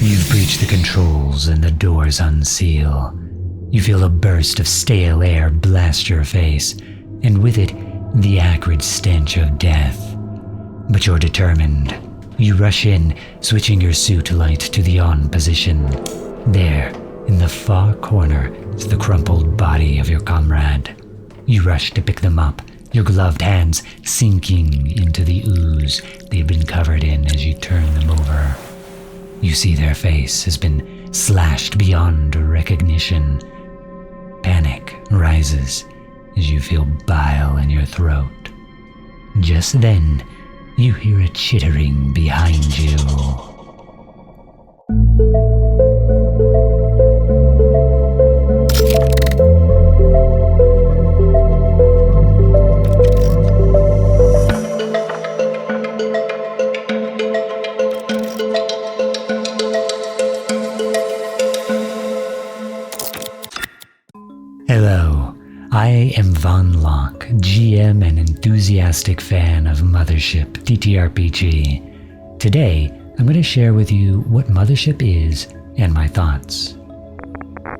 You've breached the controls and the doors unseal. You feel a burst of stale air blast your face, and with it, the acrid stench of death. But you're determined. You rush in, switching your suit light to the on position. There, in the far corner, is the crumpled body of your comrade. You rush to pick them up, your gloved hands sinking into the ooze they've been covered in as you turn them over. You see their face has been slashed beyond recognition. Panic rises as you feel bile in your throat. Just then, you hear a chittering behind you. Hello, I am Von Loch, GM and enthusiastic fan of Mothership TTRPG. Today, I'm going to share with you what Mothership is and my thoughts.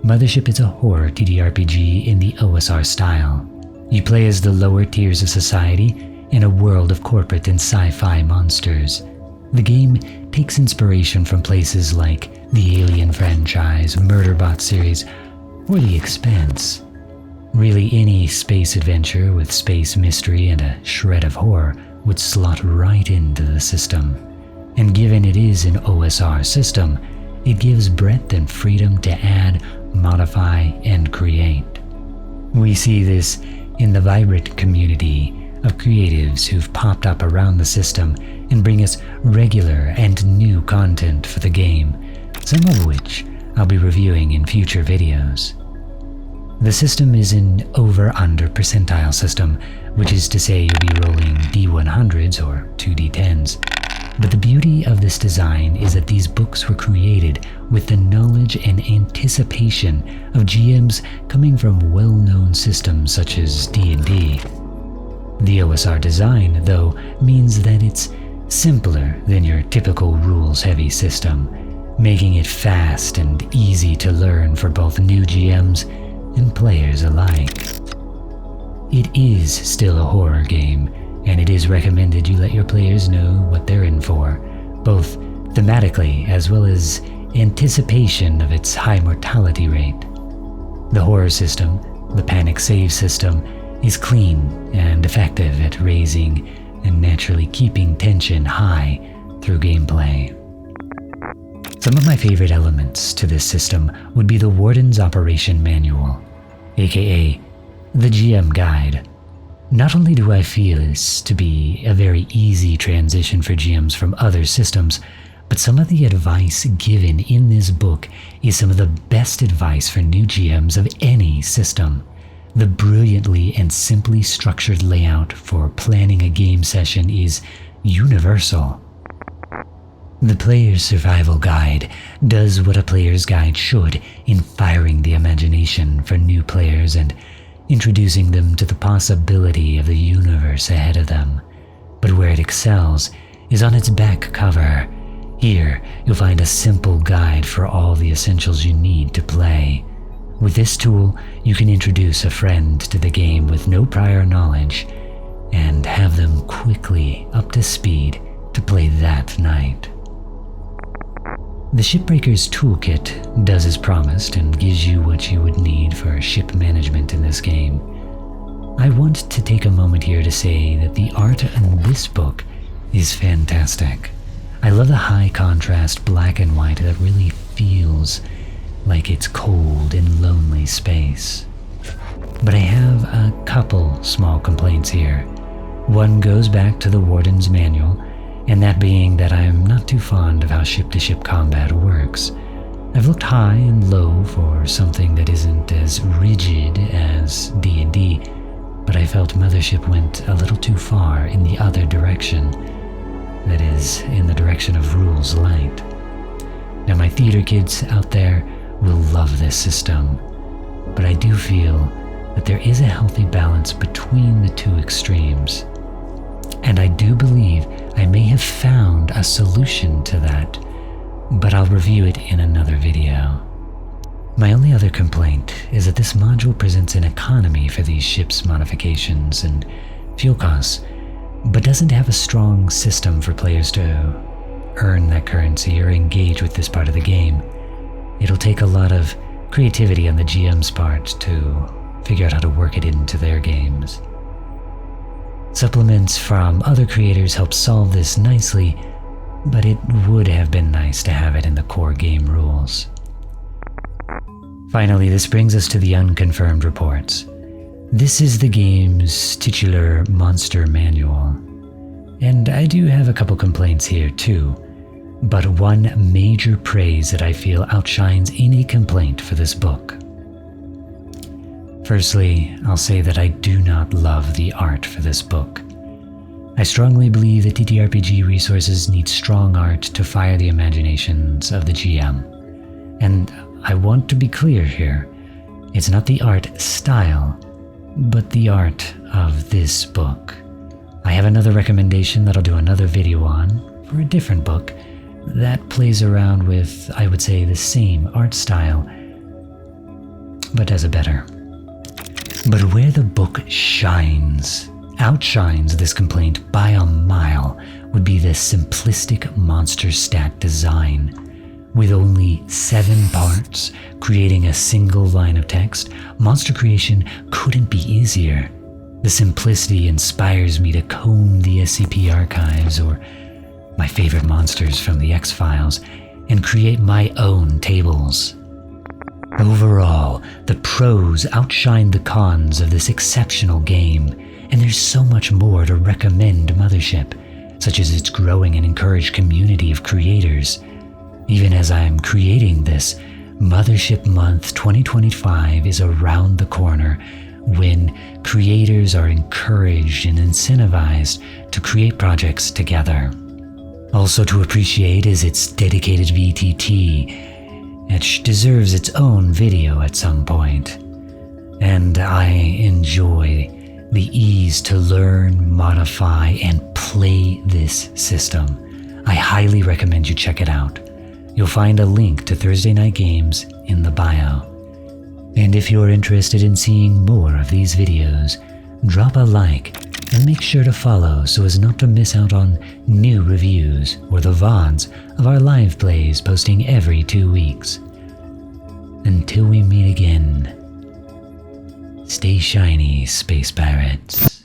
Mothership is a horror TTRPG in the OSR style. You play as the lower tiers of society in a world of corporate and sci-fi monsters. The game takes inspiration from places like the Alien franchise, Murderbot series, or The Expanse. Really, any space adventure with space mystery and a shred of horror would slot right into the system. And given it is an OSR system, it gives breadth and freedom to add, modify, and create. We see this in the vibrant community of creatives who've popped up around the system and bring us regular and new content for the game, some of which I'll be reviewing in future videos. The system is an over-under percentile system, which is to say you'll be rolling D100s or 2D10s. But the beauty of this design is that these books were created with the knowledge and anticipation of GMs coming from well-known systems such as D&D. The OSR design, though, means that it's simpler than your typical rules-heavy system, making it fast and easy to learn for both new GMs and players alike. It is still a horror game, and it is recommended you let your players know what they're in for, both thematically as well as anticipation of its high mortality rate. The horror system, the panic save system, is clean and effective at raising and naturally keeping tension high through gameplay. Some of my favorite elements to this system would be the Warden's Operation Manual, aka the GM Guide. Not only do I feel this to be a very easy transition for GMs from other systems, but some of the advice given in this book is some of the best advice for new GMs of any system. The brilliantly and simply structured layout for planning a game session is universal. The Player's Survival Guide does what a player's guide should in firing the imagination for new players and introducing them to the possibility of the universe ahead of them. But where it excels is on its back cover. Here, you'll find a simple guide for all the essentials you need to play. With this tool, you can introduce a friend to the game with no prior knowledge and have them quickly up to speed to play that night. The Shipbreakers toolkit does as promised and gives you what you would need for ship management in this game. I want to take a moment here to say that the art in this book is fantastic. I love the high contrast black and white that really feels like it's cold and lonely space. But I have a couple small complaints here. One goes back to the Warden's Manual, and that being that I'm not too fond of how ship-to-ship combat works. I've looked high and low for something that isn't as rigid as D&D, but I felt Mothership went a little too far in the other direction. That is, in the direction of rules light. Now my theater kids out there will love this system, but I do feel that there is a healthy balance between the two extremes. And I do believe I may have found a solution to that but I'll review it in another video. My only other complaint is that this module presents an economy for these ships' modifications and fuel costs, but doesn't have a strong system for players to earn that currency or engage with this part of the game. It'll take a lot of creativity on the GM's part to figure out how to work it into their games. Supplements from other creators help solve this nicely, but it would have been nice to have it in the core game rules. Finally, this brings us to the Unconfirmed reports. This is the game's titular monster manual, and I do have a couple complaints here too, but one major praise that I feel outshines any complaint for this book. Firstly, I'll say that I do not love the art for this book. I strongly believe that TTRPG resources need strong art to fire the imaginations of the GM. And I want to be clear here, it's not the art style, but the art of this book. I have another recommendation that I'll do another video on for a different book that plays around with, I would say, the same art style, but does it better. But where the book outshines this complaint by a mile, would be the simplistic monster stat design. With only 7 parts, creating a single line of text, monster creation couldn't be easier. The simplicity inspires me to comb the SCP archives or my favorite monsters from the X-Files and create my own tables. Overall, the pros outshine the cons of this exceptional game, and there's so much more to recommend Mothership, such as its growing and encouraged community of creators. Even as I'm creating this, Mothership Month 2025 is around the corner, when creators are encouraged and incentivized to create projects together. Also to appreciate is its dedicated VTT, which deserves its own video at some point. And I enjoy the ease to learn, modify, and play this system. I highly recommend you check it out. You'll find a link to Thursday Night Games in the bio. And if you're interested in seeing more of these videos, drop a like and make sure to follow so as not to miss out on new reviews or the VODs of our live plays posting every 2 weeks. Until we meet again, stay shiny, Space Pirates.